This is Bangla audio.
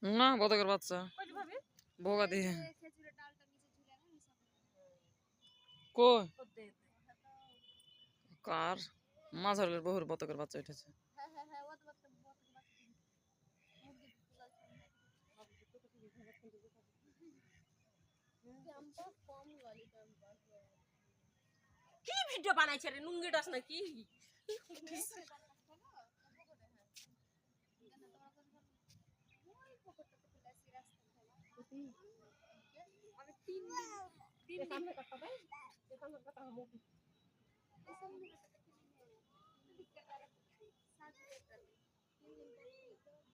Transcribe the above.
না বতকের বাচ্চা ভোগা দিয়ে কই কার মাঝারের বহুর বতকের বাচ্চা উঠেছে কি ভিডিও বানাইছে রে নুঙ্গি ডাস নাকি